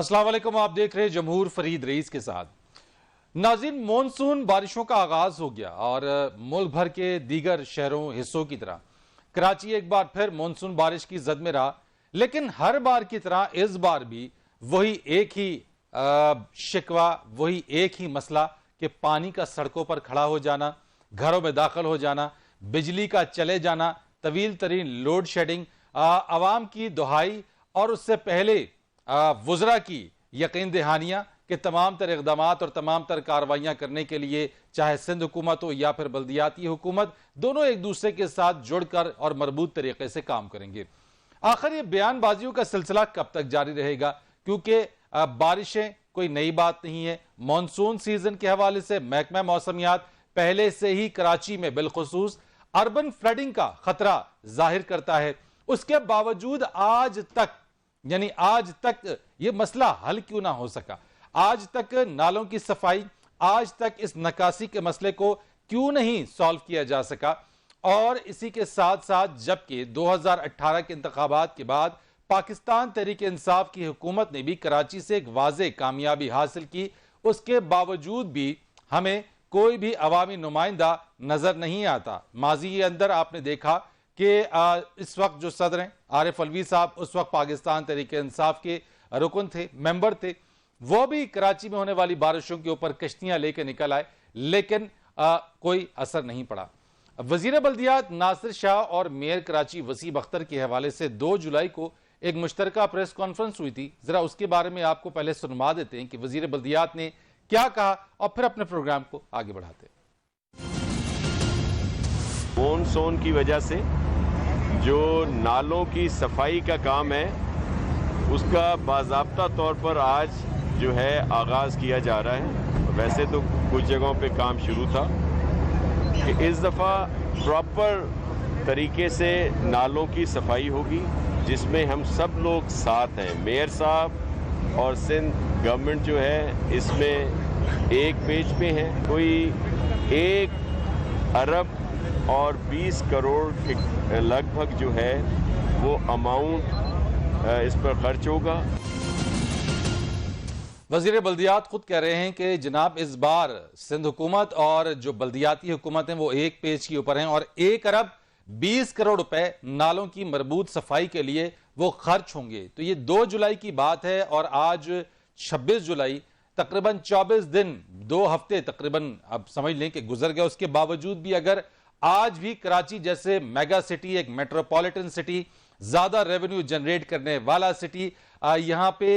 अस्सलाम वालेकुम, आप देख रहे हैं जमहूर फरीद रईस के साथ। नाज़रीन, मॉनसून बारिशों का आगाज हो गया और मुल्क भर के दीगर शहरों हिस्सों की तरह कराची एक बार फिर मॉनसून बारिश की जद में रहा। लेकिन हर बार की तरह इस बार भी वही एक ही शिकवा, वही एक ही मसला कि पानी का सड़कों पर खड़ा हो जाना, घरों में दाखिल हो जाना, बिजली का चले जाना, तवील तरीन लोड शेडिंग, आवाम की दुहाई और उससे पहले वज़रा की यकीन दहानियां कि तमाम तर इकदाम और तमाम तर कार्रवाइयां करने के लिए चाहे सिंध हुकूमत हो या फिर बल्दियाती हुकूमत, दोनों एक दूसरे के साथ जुड़कर और मरबूत तरीके से काम करेंगे। आखिर ये बयानबाजियों का सिलसिला कब तक जारी रहेगा? क्योंकि बारिशें कोई नई बात नहीं है। मानसून सीजन के हवाले से महकमा मौसमियात पहले से ही कराची में बिलखुसूस अर्बन फ्लडिंग का खतरा जाहिर करता है। उसके बावजूद आज तक यह मसला हल क्यों ना हो सका? आज तक नालों की सफाई, आज तक इस नकासी के मसले को क्यों नहीं सॉल्व किया जा सका? और इसी के साथ साथ जबकि 2018 के इंतखाबात के बाद पाकिस्तान तहरीक इंसाफ की हुकूमत ने भी कराची से एक वाज़े कामयाबी हासिल की, उसके बावजूद भी हमें कोई भी अवामी नुमाइंदा नजर नहीं आता। माजी के अंदर आपने देखा कि इस वक्त जो सदर हैं आरिफ अलवी साहब, उस वक्त पाकिस्तान तहरीक इंसाफ के रुकन थे, मेंबर थे, वो भी कराची में होने वाली बारिशों के ऊपर कश्तियां लेकर निकल आए, लेकिन कोई असर नहीं पड़ा। वजीर बल्दियात नासिर शाह और मेयर कराची वसीम अख्तर के हवाले से 2 जुलाई को एक मुश्तरका प्रेस कॉन्फ्रेंस हुई थी। जरा उसके बारे में आपको पहले सुनवा देते हैं कि वजीर बल्दियात ने क्या कहा और फिर अपने प्रोग्राम को आगे बढ़ाते हैं। मॉनसून की वजह से जो नालों की सफाई का काम है उसका बाज़ाब्ता तौर पर आज जो है आगाज़ किया जा रहा है। वैसे तो कुछ जगहों पे काम शुरू था कि इस दफ़ा प्रॉपर तरीके से नालों की सफाई होगी, जिसमें हम सब लोग साथ हैं। मेयर साहब और सिंध गवर्नमेंट जो है इसमें एक पेज पे है। कोई 1 अरब और 20 करोड़ के लगभग जो है वो अमाउंट इस पर खर्च होगा। वजीर बल्दियात खुद कह रहे हैं कि जनाब इस बार सिंध हुकूमत और जो बल्दियाती हुकूमत है वो एक पेज के ऊपर हैं और 1 अरब 20 करोड़ रुपए नालों की मरबूत सफाई के लिए वो खर्च होंगे। तो ये 2 जुलाई की बात है और आज 26 जुलाई, तकरीबन 24 दिन, 2 हफ्ते तकरीबन अब समझ लें कि गुजर गए। उसके बावजूद भी अगर आज भी कराची जैसे मेगा सिटी, एक मेट्रोपॉलिटन सिटी, ज्यादा रेवेन्यू जनरेट करने वाला सिटी, यहां पे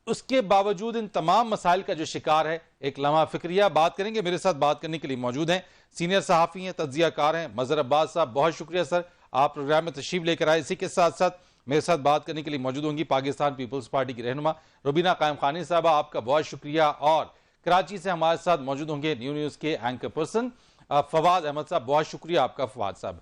उसके बावजूद इन तमाम मसाइल का जो शिकार है, एक लम्हा फिक्रिया बात करेंगे। मेरे साथ बात करने के लिए मौजूद हैं सीनियर सहाफ़ी हैं, तज्जियाकार हैं, मजहर अब्बास साहब। बहुत शुक्रिया सर, आप प्रोग्राम में तशरीफ लेकर आए। इसी के साथ साथ मेरे साथ बात करने के लिए मौजूद होंगी पाकिस्तान पीपल्स पार्टी की रहनुमा रुबीना कायम खानी साहबा, आपका बहुत शुक्रिया। और कराची से हमारे साथ मौजूद होंगे न्यूज़ के एंकर पर्सन फवाद अहमद साहब, बहुत शुक्रिया आपका फवाद साहब।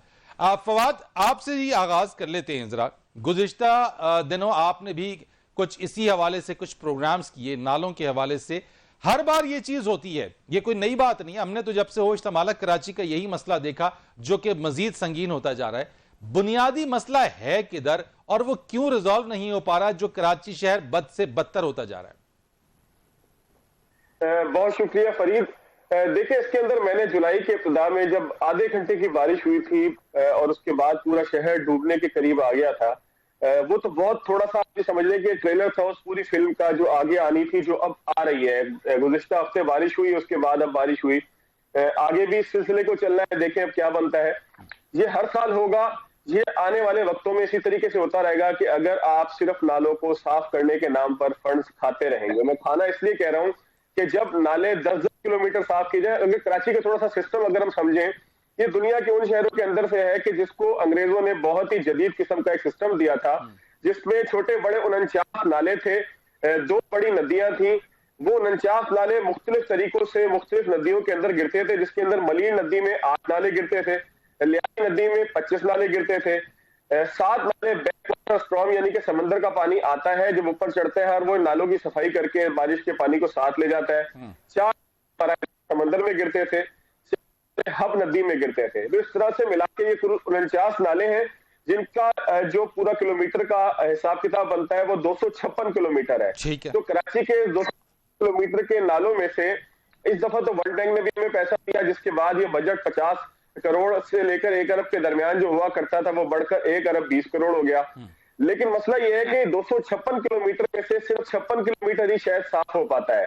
फवाद, आपसे ही आगाज कर लेते हैं जरा। गुज़िश्ता दिनों आपने भी कुछ इसी हवाले से कुछ प्रोग्राम्स किए, नालों के हवाले से। हर बार ये चीज होती है, ये कोई नई बात नहीं है। हमने तो जब से होश संभाला कराची का यही मसला देखा, जो कि मजीद संगीन होता जा रहा है। बुनियादी मसला है किधर और वो क्यों रिजॉल्व नहीं हो पा रहा, जो कराची शहर बद से बदतर होता जा रहा है? बहुत शुक्रिया फरीद। देखिए, इसके अंदर मैंने जुलाई के इब्तिदा में जब आधे घंटे की बारिश हुई थी और उसके बाद पूरा शहर डूबने के करीब आ गया था, वो तो बहुत थोड़ा सा आप समझ लें कि ट्रेलर था उस पूरी फिल्म का जो आगे आनी थी, जो अब आ रही है। गुज़िश्ता हफ्ते बारिश हुई, उसके बाद अब बारिश हुई, आगे भी इस सिलसिले को चलना है, देखें अब क्या बनता है। ये हर साल होगा, ये आने वाले वक्तों में इसी तरीके से होता रहेगा कि अगर आप सिर्फ नालों को साफ करने के नाम पर फंड्स खाते रहेंगे। मैं खाना इसलिए कह रहा हूँ कि जब नाले 10-10 किलोमीटर साफ किए जाए, अगर कराची का थोड़ा सा सिस्टम अगर हम समझें, ये दुनिया के उन शहरों के अंदर से है कि जिसको अंग्रेजों ने बहुत ही जदीद किस्म का एक सिस्टम दिया था, जिसमें छोटे बड़े 49 नाले थे, 2 बड़ी नदियां थी। वो 49 नाले मुख्तलिफ तरीकों से मुख्तलिफ नदियों के अंदर गिरते थे, जिसके अंदर मलीर नदी में 8 नाले गिरते थे, लियाई नदी में 25 नाले गिरते थे, 7 नाले बैकवाटर स्ट्रॉम यानी कि समंदर का पानी आता है जब ऊपर चढ़ता है और वो नालों की सफाई करके बारिश के पानी को साथ ले जाता है। 4 समंदर में गिरते थे, हब नदी में गिरते थे। तो इस तरह से मिला के ये 49 नाले हैं जिनका जो पूरा किलोमीटर का हिसाब किताब बनता है वो 256 किलोमीटर है। ठीक है। तो कराची के 200 किलोमीटर के नालों में से इस दफा तो वर्ल्ड बैंक ने भी हमें पैसा दिया, जिसके बाद ये बजट 50 करोड़ से लेकर 1 अरब के दरमियान जो हुआ करता था वो बढ़कर 1 अरब 20 करोड़ हो गया। लेकिन मसला ये है कि 256 किलोमीटर में से सिर्फ 56 किलोमीटर ही शायद साफ हो पाता है,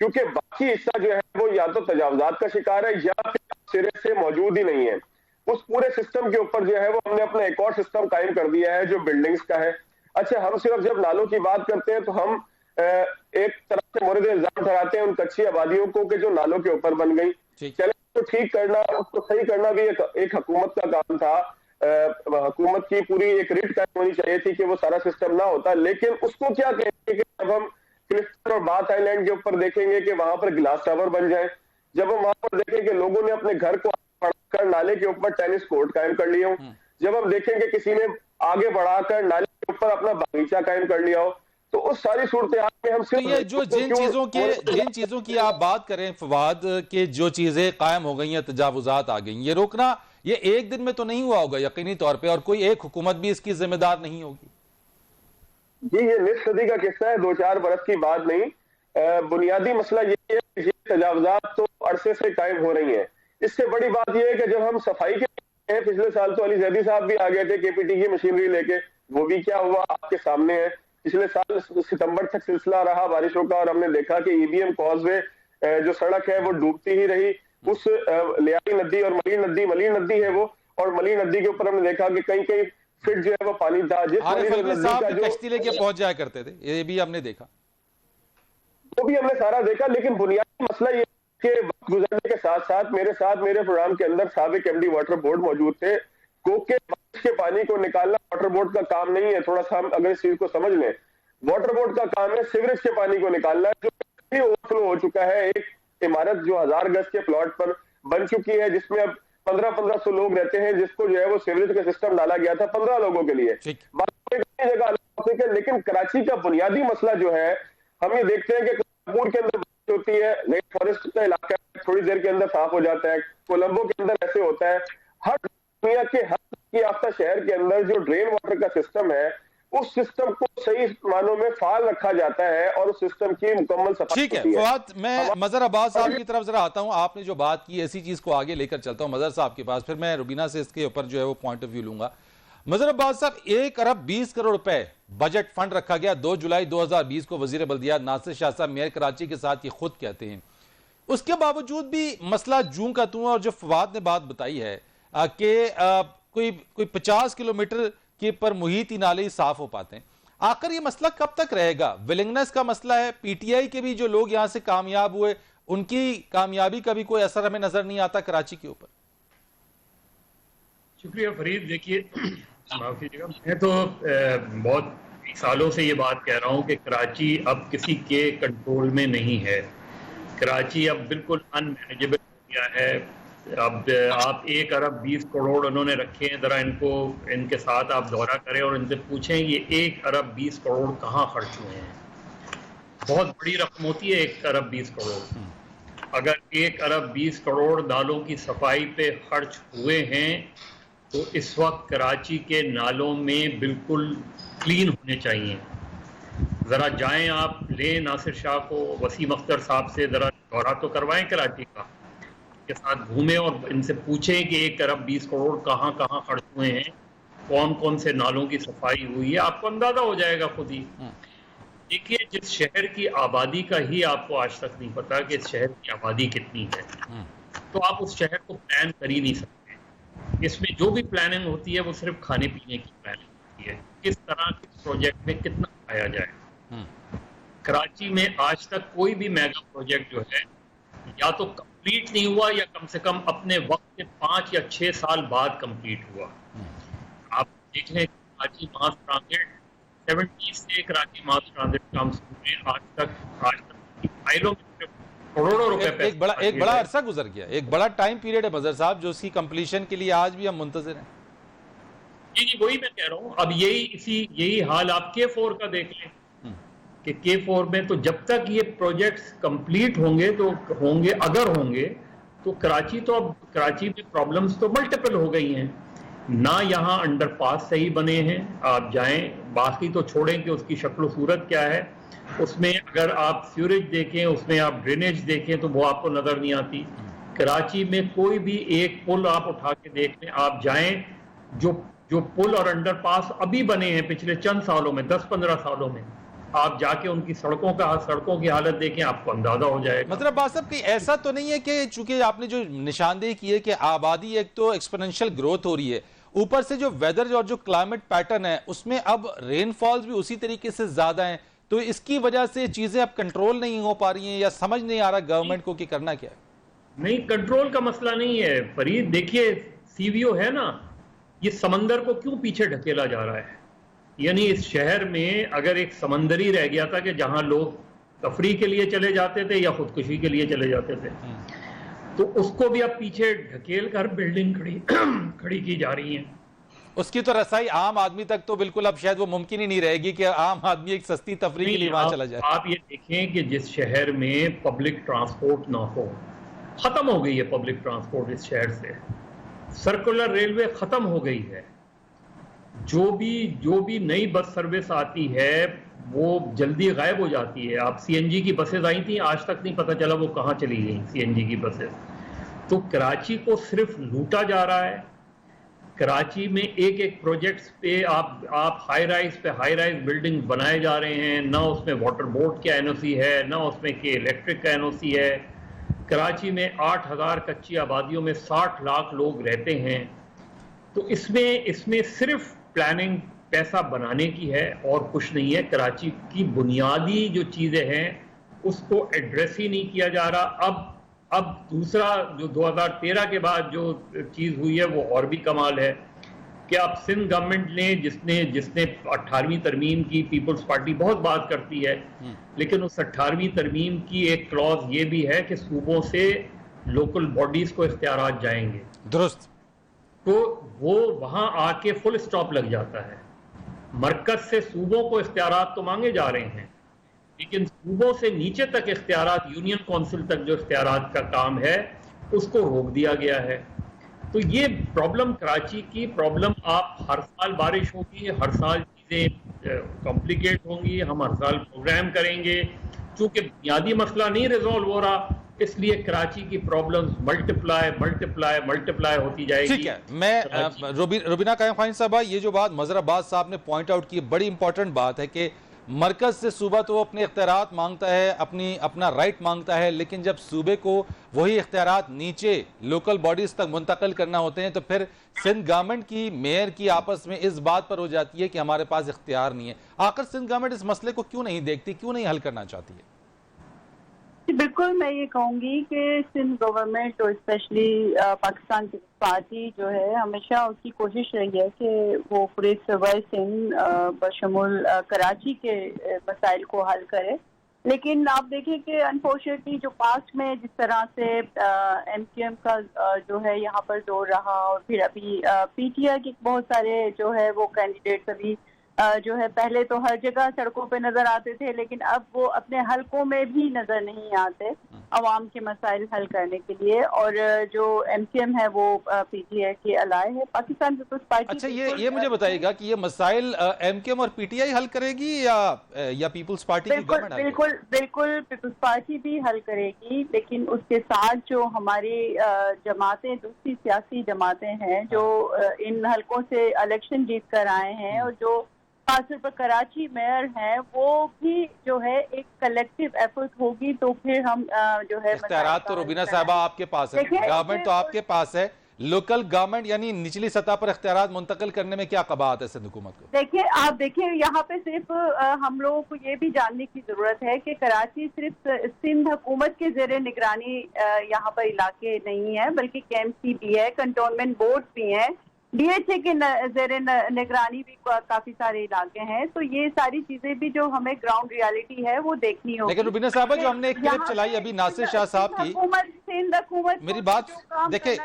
क्योंकि बाकी हिस्सा जो है वो या तो तजावजात का शिकार है या फिर सिरे से मौजूद ही नहीं है। उस पूरे सिस्टम के ऊपर जो है वो हमने अपना एक और सिस्टम कायम कर दिया है जो बिल्डिंग्स का है। अच्छा, हम सिर्फ जब नालों की बात करते हैं तो हम एक तरह से मोरद इल्जाम ठहराते हैं उन कच्ची आबादियों को कि जो नालों के ऊपर बन गई। चले तो ठीक करना, उसको सही करना भी एक हुकूमत का काम था। हुकूमत की पूरी एक रिट कायम होनी चाहिए थी कि वो सारा सिस्टम ना होता। लेकिन उसको क्या कहेंगे कि जब हम क्लिफ्टन और बाथ आइलैंड के ऊपर देखेंगे कि वहां पर ग्लास टावर बन जाए, जब हम वहां पर देखें कि लोगों ने अपने घर को बढ़ाकर नाले के ऊपर टेनिस कोर्ट कायम कर लिया हो, जब हम देखेंगे किसी ने आगे बढ़ाकर नाले के ऊपर अपना बागीचा कायम कर लिया हो, तो उस सारी सूरत हाल में हम सिर्फ तो ये जो जिन चीजों की आप बात करें फवाद, के जो चीजें कायम हो गई हैं, तजावुजात आ गई, ये रोकना ये एक दिन में तो नहीं हुआ होगा यकीनी तौर पे, और कोई एक हुकूमत भी इसकी जिम्मेदार नहीं होगी। जी, ये निस्फ सदी का किस्सा है, 2-4 बरस की बात नहीं। बुनियादी मसला ये है कि ये तजावुजात तो अरसे से कायम हो रही है। इससे बड़ी बात यह है कि जब हम सफाई के पिछले साल तो अली जैदी साहब भी आ गए थे केपीटी की मशीनरी लेके, वो भी क्या हुआ आपके सामने है। पिछले साल सितंबर तक सिलसिला रहा बारिशों का और हमने देखा कि ईबीएम कॉजवे जो सड़क है वो डूबती ही रही। उस लियारी नदी और मली नदी है वो, और मली नदी के ऊपर हमने देखा कि कहीं कहीं फिट जो है वो पानी था, जिस कश्ती लेके पहुंच जाया करते थे, ये भी हमने देखा, वो भी हमने सारा देखा। लेकिन बुनियादी मसला ये कि वक्त गुजरने के साथ साथ मेरे प्रोग्राम के अंदर साबिक एमडी वाटर बोर्ड मौजूद थे। कोके बारिश के पानी को निकालना वाटर बोर्ड का काम नहीं है, थोड़ा सा हम अगर इस चीज को समझ लें। वाटर बोर्ड का काम है सीवरेज के पानी को निकालना, जो ओवरफ्लो हो चुका है। एक इमारत जो 1000 गज के प्लॉट पर बन चुकी है, जिसमें अब 1500 लोग रहते हैं, जिसको जो है वो सीवरेज का सिस्टम डाला गया था 15 लोगों के लिए। जगह अलग, लेकिन कराची का बुनियादी मसला जो है, हम ये देखते हैं कि कानपुर के अंदर होती है, लेक फॉरेस्ट का इलाका थोड़ी देर के अंदर साफ हो जाता है, कोलंबो के अंदर ऐसे होता है। हर दुनिया के हर याफ्ता शहर के अंदर जो ड्रेन वाटर का सिस्टम है, उस सिस्टम को सही मानों में फाल रखा जाता है और उस सिस्टम की मुकम्मल सफाई। ठीक है फवाद, मैं मजहर अब्बास साहब की तरफ जरा आता हूं। आपने जो बात की ऐसी चीज को आगे लेकर चलता हूं मजहर साहब के पास, फिर मैं रुबीना से इसके ऊपर जो है वो पॉइंट ऑफ व्यू लूंगा। मजहर अब्बास साहब, 1 अरब 20 करोड़ रुपए बजट फंड रखा गया 2 जुलाई 2020 को वजीर बल्दियात नासिर शाह साहब मेयर कराची के साथ ये खुद कहते हैं। उसके बावजूद भी मसला जूं का तूं, और जो फवाद ने बात बताई है कि कोई 50 किलोमीटर के पर मुहिती नाले ही साफ हो पाते हैं, आखिर ये मसला कब तक रहेगा? विलिंगनेस का मसला है। पीटीआई के भी जो लोग यहां से कामयाब हुए, उनकी कामयाबी का भी कोई असर हमें नजर नहीं आता कराची के ऊपर। शुक्रिया फरीद। देखिए, माफ कीजिएगा, मैं तो बहुत सालों से ये बात कह रहा हूँ कि कराची अब किसी के कंट्रोल में नहीं है। कराची अब बिल्कुल अनमैनेजेबल हो गया है। अब आप 1 अरब 20 करोड़ उन्होंने रखे हैं, ज़रा इनके साथ आप दौरा करें और इनसे पूछें ये 1 अरब 20 करोड़ कहाँ खर्च हुए हैं। बहुत बड़ी रकम होती है 1 अरब 20 करोड़। अगर 1 अरब 20 करोड़ नालों की सफाई पे खर्च हुए हैं तो इस वक्त कराची के नालों में बिल्कुल क्लीन होने चाहिए। ज़रा जाएं आप, लें नासिर शाह को, वसीम अख्तर साहब से ज़रा दौरा तो करवाएं कराची का, के साथ घूमें और इनसे पूछें कि 1 अरब 20 करोड़ कहाँ कहाँ खर्च हुए हैं, कौन कौन से नालों की सफाई हुई है, आपको अंदाजा हो जाएगा खुद ही। देखिए, जिस शहर की आबादी का ही आपको आज तक नहीं पता कि इस शहर की आबादी कितनी है, तो आप उस शहर को प्लान कर ही नहीं सकते। इसमें जो भी प्लानिंग होती है वो सिर्फ खाने पीने की प्लानिंग होती है, किस तरह के प्रोजेक्ट में कितना खाया जाए। कराची में आज तक कोई भी मेगा प्रोजेक्ट जो है या तो कंप्लीट नहीं हुआ या कम से कम अपने वक्त के 5 या 6 साल बाद कंप्लीट हुआ। आप देख लें, कराची मास ट्रांजिट 70 से कराची मास ट्रांजिट काम शुरू में आज तक फाइलों में करोड़ों रुपए एक बड़ा अरसा गुजर गया, एक बड़ा टाइम पीरियड है मजहर साहब, जो उसकी कंप्लीशन के लिए आज भी हम मुंतजिर हैं। जी, वही मैं कह रहा हूँ। अब यही हाल आप K4 का देख लें कि K4 में तो जब तक ये प्रोजेक्ट्स कंप्लीट होंगे तो कराची में प्रॉब्लम्स तो मल्टीपल हो गई हैं। ना यहाँ अंडरपास सही बने हैं, आप जाएं, बाकी तो छोड़ें कि उसकी शक्ल सूरत क्या है, उसमें अगर आप सीवरेज देखें, उसमें आप ड्रेनेज देखें तो वो आपको नजर नहीं आती। कराची में कोई भी एक पुल आप उठा के देख लें, आप जाएं, जो जो पुल और अंडरपास अभी बने हैं पिछले चंद सालों में, 10-15 सालों में, आप जाके उनकी सड़कों की हालत देखें, आपको अंदाजा हो जाएगा। मतलब बात साहब कि ऐसा तो नहीं है कि चूंकि आपने जो निशानदेही की है कि आबादी एक तो एक्सपोनेंशियल ग्रोथ हो रही है, ऊपर से जो वेदर और जो क्लाइमेट पैटर्न है उसमें अब रेनफॉल्स भी उसी तरीके से ज्यादा हैं, तो इसकी वजह से चीजें अब कंट्रोल नहीं हो पा रही हैं या समझ नहीं आ रहा गवर्नमेंट को कि करना क्या है? नहीं, कंट्रोल का मसला नहीं है फरीद। देखिए, सीवीओ है ना, ये समंदर को क्यों पीछे ढकेला जा रहा है? यानी इस शहर में अगर एक समंदर ही रह गया था कि जहां लोग तफरी के लिए चले जाते थे या खुदकुशी के लिए चले जाते थे, तो उसको भी अब पीछे ढकेल कर बिल्डिंग खड़ी की जा रही है। उसकी तो रसाई आम आदमी तक तो बिल्कुल अब शायद वो मुमकिन ही नहीं रहेगी कि आम आदमी एक सस्ती तफरी के लिए वहां चला जाए। आप ये देखें कि जिस शहर में पब्लिक ट्रांसपोर्ट ना हो, खत्म हो गई है पब्लिक ट्रांसपोर्ट इस शहर से, सर्कुलर रेलवे खत्म हो गई है, जो भी नई बस सर्विस आती है वो जल्दी गायब हो जाती है। आप सीएनजी की बसेस आई थी, आज तक नहीं पता चला वो कहां चली गई सीएनजी की बसेस। तो कराची को सिर्फ लूटा जा रहा है। कराची में एक एक प्रोजेक्ट्स पे आप हाई राइज बिल्डिंग बनाए जा रहे हैं, ना उसमें वाटर बोर्ड का एनओसी है, ना उसमें के इलेक्ट्रिक का एनओसी है। कराची में 8,000 कच्ची आबादियों में 60 लाख लोग रहते हैं। तो इसमें सिर्फ प्लानिंग पैसा बनाने की है और कुछ नहीं है। कराची की बुनियादी जो चीजें हैं उसको एड्रेस ही नहीं किया जा रहा। अब दूसरा जो 2013 के बाद जो चीज हुई है वो और भी कमाल है कि अब सिंध गवर्नमेंट ने जिसने 18वीं तरमीम की, पीपल्स पार्टी बहुत बात करती है, लेकिन उस 18वीं तरमीम की एक क्लॉज ये भी है कि सूबों से लोकल बॉडीज को इख्तियारात जाएंगे। दुरुस्त। तो वो वहां आके फुल स्टॉप लग जाता है। मरकज से सूबों को इख्तियारात तो मांगे जा रहे हैं, लेकिन सूबों से नीचे तक इख्तियारात, यूनियन काउंसिल तक जो इख्तियारात का काम है उसको रोक दिया गया है। तो ये प्रॉब्लम, कराची की प्रॉब्लम, आप हर साल बारिश होगी, हर साल चीजें कॉम्प्लिकेट होंगी, हम हर साल प्रोग्राम करेंगे, चूंकि बुनियादी मसला नहीं रिजॉल्व हो रहा, इसलिए कराची की प्रॉब्लम्स मल्टीप्लाई होती जाएगी। ठीक है, मैं रुबीना कायम खान साहब, ये जो बात मजहर अब्बास साहब ने पॉइंट आउट की, बड़ी इंपॉर्टेंट बात है कि मरकज से सूबा तो अपने इख्तियारात मांगता है, अपना राइट मांगता है, लेकिन जब सूबे को वही इख्तियारात नीचे लोकल बॉडीज तक मुंतकिल करना होते हैं तो फिर सिंध गवर्नमेंट की, मेयर की आपस में इस बात पर हो जाती है कि हमारे पास इख्तियार नहीं है। आखिर सिंध गवर्नमेंट इस मसले को क्यों नहीं देखती, क्यों नहीं हल करना चाहती है? बिल्कुल, मैं ये कहूँगी कि सिंध गवर्नमेंट और स्पेशली पाकिस्तान की पार्टी जो है, हमेशा उसकी कोशिश रही है कि वो पूरे सूबे सिंध बशमूल कराची के मसाइल को हल करे। लेकिन आप देखें कि अनफॉर्चुनेटली जो पास्ट में जिस तरह से एमक्यूएम का जो है यहाँ पर जोर रहा, और फिर अभी पीटीआई के बहुत सारे जो है वो कैंडिडेट्स अभी जो है, पहले तो हर जगह सड़कों पे नजर आते थे, लेकिन अब वो अपने हलकों में भी नजर नहीं आते अवाम के मसाइल हल करने के लिए। और जो एमक्यूएम है वो पीटीआई के अलाय है, पाकिस्तान पीपल्स पार्टी। अच्छा, ये मुझे बताइएगा कि ये मसाइल एमक्यूएम और पीटीआई हल करेगी या पीपल्स पार्टी की गवर्नमेंट? बिल्कुल पीपल्स पार्टी भी हल करेगी, लेकिन उसके साथ जो हमारी जमातें, दूसरी सियासी जमातें हैं जो इन हलकों से इलेक्शन जीत कर आए हैं, और जो खासतौर पर कराची मेयर हैं, वो भी जो है एक कलेक्टिव एफर्ट होगी तो फिर हम जो है इख्तियारात तो रुबीना साहबा आपके पास है, गवर्नमेंट तो आपके पास है, लोकल गवर्नमेंट यानी निचली सतह पर इख्तियारात मुंतकिल करने में क्या कबात है सिंध हुकूमत को? देखिए यहाँ पे सिर्फ हम लोगों को ये भी जानने की जरूरत है कि कराची सिर्फ सिंध हुकूमत के जेर निगरानी यहाँ पर इलाके नहीं है, बल्कि केएमसी भी है, कंटोनमेंट बोर्ड भी है, डीएचए के जेरे निगरानी भी काफी सारे इलाके हैं। तो ये सारी चीजें भी जो हमें ग्राउंड रियलिटी है वो देखनी होगी। लेकिन रुबीना साहबा, जो हमने एक क्लिप चलाई अभी नासिर शाह साहब की, सिंध हुकूमत मेरी बात देखिए,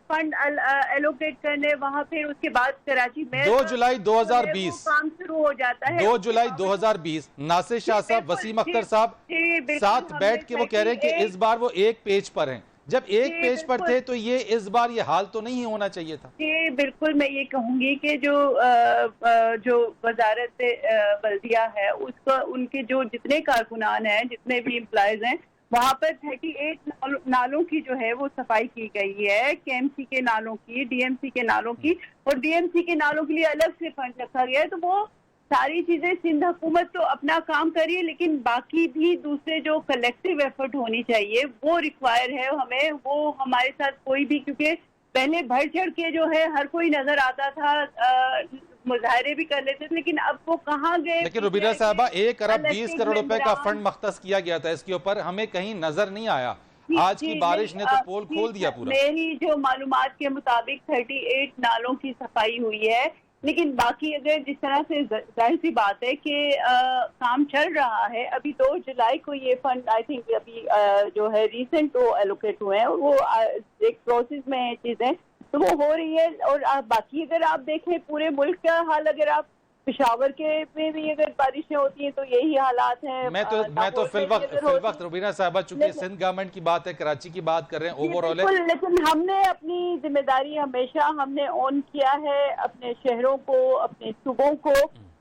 फंड एलोकेट करने वहाँ, फिर उसके बाद कराची में 2 जुलाई 2020 काम शुरू हो जाता है। 2 जुलाई 2020 नासिर शाह साहब, वसीम अख्तर साहब साथ बैठ के वो कह रहे हैं कि इस बार वो एक पेज पर हैं, जब एक जी, पेज पर बिल्कुल। थे तो ये इस बार ये हाल तो नहीं होना चाहिए था। जी बिल्कुल, मैं ये कहूंगी कि जो वजारत बल्दिया है उसका, उनके जो जितने कारकुनान हैं, जितने भी एम्प्लॉयज हैं, वहाँ पर 38 नालों की जो है वो सफाई की गई है, केएमसी के नालों की, डीएमसी के नालों की, और डीएमसी के नालों के लिए अलग से फंड रखा गया है। तो वो सारी चीजें सिंध हुकूमत तो अपना काम करिए, लेकिन बाकी भी दूसरे जो कलेक्टिव एफर्ट होनी चाहिए वो रिक्वायर है हमें। वो हमारे साथ कोई भी, क्योंकि पहले बढ़ चढ़ के जो है हर कोई नजर आता था, मुजाहरे भी कर लेते थे, लेकिन अब वो कहाँ गए? लेकिन रुबीना साहबा 1 अरब अलग 20 से करोड़ रुपए का इमरान- फंड मख्तस किया गया था इसके ऊपर, हमें कहीं नजर नहीं आया। जी, आज जी, की बारिश ने तो नहीं, पोल जी, खोल दिया पूरा। मेरी जो मालूमात के मुताबिक 38 नालों की सफाई हुई है, लेकिन बाकी अगर जिस तरह से जाहिर सी बात है कि काम चल रहा है। अभी 2 जुलाई को ये फंड आई थिंक अभी जो है रिसेंट वो एलोकेट हुए हैं, वो एक प्रोसेस में है चीजें, तो वो हो रही है। और बाकी अगर आप देखें पूरे मुल्क का हाल, अगर आप पेशावर के में भी अगर बारिशें होती हैं तो यही हालात हैं। मैं तो फिल वक्त रुबीना साहबा, चूंकि सिंध गवर्नमेंट की बात है, कराची की बात कर रहे हैं, ओवरऑल है। लेकिन हमने अपनी जिम्मेदारी हमेशा हमने ऑन किया है अपने शहरों को, अपने सूबों को,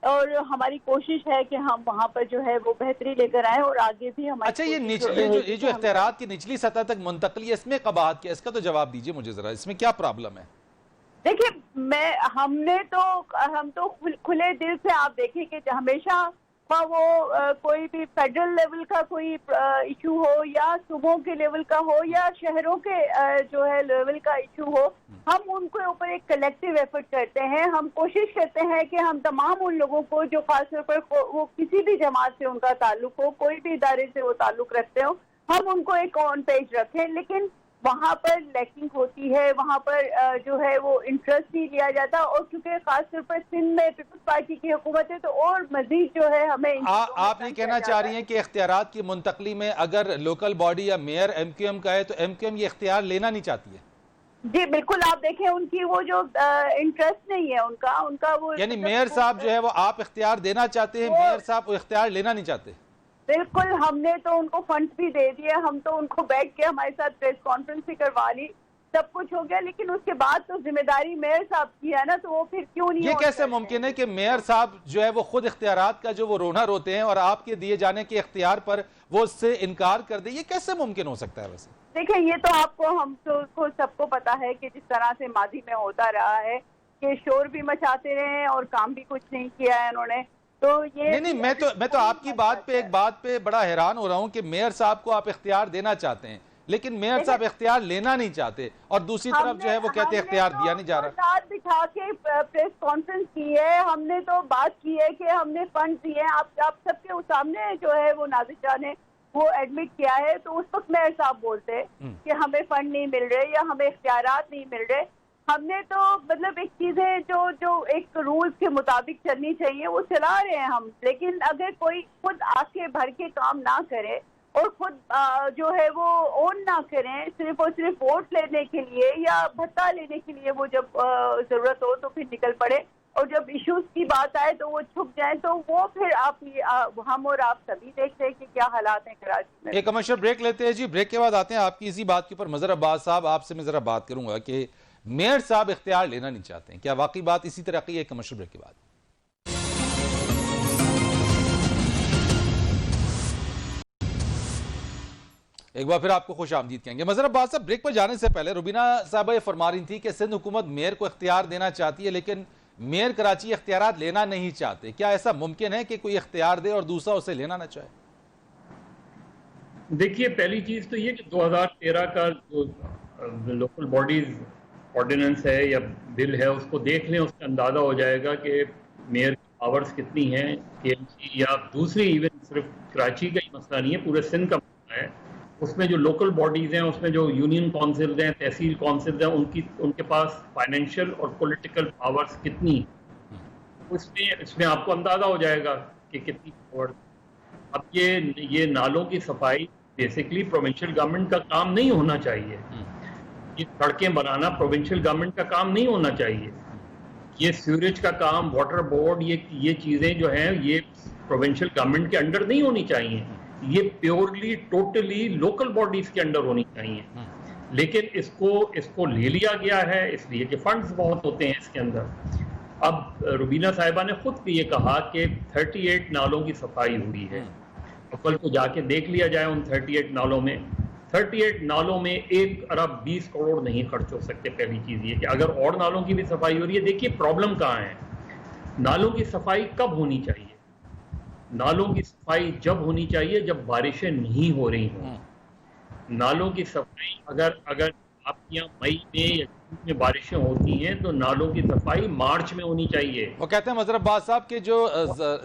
और हमारी कोशिश है कि हम वहाँ पर जो है वो बेहतरी लेकर आए और आगे भी हमारी। अच्छा, ये जो इख्तियारात की निचली सतह तक मुंतकली है, इसमें कबाहत क्या, इसका तो जवाब दीजिए मुझे जरा, इसमें क्या प्रॉब्लम है? देखिए, हम तो खुले दिल से, आप देखें कि हमेशा वो कोई भी फेडरल लेवल का कोई इशू हो या सूबों के लेवल का हो या शहरों के जो है लेवल का इशू हो, हम उनके ऊपर एक कलेक्टिव एफर्ट करते हैं। हम कोशिश करते हैं कि हम तमाम उन लोगों को जो खासतौर पर वो किसी भी जमात से उनका ताल्लुक हो, कोई भी इदारे से वो ताल्लुक रखते हो, हम उनको एक ऑन पेज रखें। लेकिन वहाँ पर लैकिंग होती है, वहाँ पर जो है वो इंटरेस्ट नहीं लिया जाता, और क्योंकि खासतौर पर सिंध में पीपल्स पार्टी की हुकूमत है तो और मजीद जो है हमें आप ये कहना चाह रही हैं कि इख्तियारात की मुंतकली में अगर लोकल बॉडी या मेयर एमक्यूएम का है तो एमक्यूएम ये इख्तियार लेना नहीं चाहती है? जी बिल्कुल, आप देखें उनकी वो जो इंटरेस्ट नहीं है उनका वो, यानी मेयर साहब जो है वो आप इख्तियार देना चाहते हैं, मेयर साहब वो इख्तियार लेना नहीं चाहते? बिल्कुल, हमने तो उनको फंड भी दे दिए, हम तो उनको बैठ के हमारे साथ प्रेस कॉन्फ्रेंस भी करवा ली, सब कुछ हो गया, लेकिन उसके बाद तो जिम्मेदारी मेयर साहब की है ना, तो वो फिर क्यों नहीं? ये कैसे मुमकिन है कि मेयर साहब जो है वो खुद इख्तियारात का जो वो रोना रोते हैं और आपके दिए जाने के इख्तियार पर वो उससे इनकार कर दे, ये कैसे मुमकिन हो सकता है? वैसे देखिए, ये तो आपको हम तो सबको पता है कि जिस तरह से माजी में होता रहा है कि शोर भी मचाते रहे और काम भी कुछ नहीं किया है उन्होंने, तो ये नहीं, मैं तो आपकी बात पे एक बात पे बड़ा हैरान हो रहा हूं कि मेयर साहब को आप इख्तियार देना चाहते हैं, लेकिन मेयर साहब इख्तियार लेना नहीं चाहते, और दूसरी तरफ जो है वो कहते हैं इख्तियार दिया नहीं जा रहा। साथ बिठा के प्रेस कॉन्फ्रेंस की है, हमने तो बात की है कि हमने फंड दिए हैं, आप सबके सामने जो है वो नाज़िर शाह ने वो एडमिट किया है, तो उस वक्त मेयर साहब बोलते कि हमें फंड नहीं मिल रहे या हमें इख्तियारात नहीं मिल रहे। हमने तो मतलब एक चीजें जो एक रूल्स के मुताबिक चलनी चाहिए वो चला रहे हैं हम, लेकिन अगर कोई खुद आके भर के काम ना करे और खुद जो है वो ओन ना करें, सिर्फ और सिर्फ वोट लेने के लिए या भत्ता लेने के लिए वो जब जरूरत हो तो फिर निकल पड़े, और जब इश्यूज की बात आए तो वो छुप जाए, तो वो फिर हम और आप सभी देखते हैं कि क्या हालात हैं कराची में। एक कमर्शियल ब्रेक लेते हैं जी, ब्रेक के बाद आते हैं आपकी इसी बात के ऊपर। मजहर अब्बास साहब, आपसे मैं जरा बात करूंगा कि मेयर साहब इख्तियार लेना नहीं चाहते हैं, क्या वाकई बात इसी तरह की है? कमर्शियल ब्रेक के बाद एक बार फिर आपको खुश आमदीद कहेंगे। मजहर अब्बास साहब, ब्रेक पर जाने से पहले रुबीना साहबा ये फरमा रही थी कि सिंध हुकूमत मेयर को इख्तियार देना चाहती है, लेकिन मेयर कराची इख्तियारात लेना नहीं चाहते। क्या ऐसा मुमकिन है कि कोई इख्तियार दे और दूसरा उसे लेना ना चाहे? देखिए, पहली चीज तो ये कि 2013 का जो लोकल बॉडीज ऑर्डिनेंस है या बिल है उसको देख लें, उसका अंदाजा हो जाएगा कि मेयर की पावर्स कितनी हैं। केएमसी या दूसरी, इवन सिर्फ कराची का ही मसला नहीं है, पूरे सिंध का मसला है। उसमें जो लोकल बॉडीज हैं, उसमें जो यूनियन काउंसिल्स हैं, तहसील काउंसिल्स हैं, उनके पास फाइनेंशियल और पॉलिटिकल पावर्स कितनी, इसमें आपको अंदाजा हो जाएगा कि कितनी पावर। अब ये नालों की सफाई बेसिकली प्रोविंशियल गवर्नमेंट का काम नहीं होना चाहिए। ये सड़कें बनाना प्रोविंशियल गवर्नमेंट का काम नहीं होना चाहिए। ये सीवरेज का काम, वाटर बोर्ड, ये चीजें जो हैं ये प्रोविंशियल गवर्नमेंट के अंडर नहीं होनी चाहिए। ये प्योरली टोटली लोकल बॉडीज के अंडर होनी चाहिए। लेकिन इसको ले लिया गया है इसलिए कि फंड्स बहुत होते हैं इसके अंदर। अब रुबीना साहिबा ने खुद ये कहा कि 38 नालों की सफाई हुई है। कल को जाके देख लिया जाए उन 38 नालों में 1 अरब 20 करोड़ नहीं खर्च हो सकते। पहली चीज ये कि अगर और नालों की भी सफाई हो रही है, देखिए प्रॉब्लम कहाँ है। नालों की सफाई कब होनी चाहिए? नालों की सफाई जब होनी चाहिए जब बारिशें नहीं हो रही हों। नालों की सफाई अगर आपके यहाँ मई में या जून में बारिशें होती हैं तो नालों की सफाई मार्च में होनी चाहिए। वो कहते हैं मजहर अब्बास साहब के जो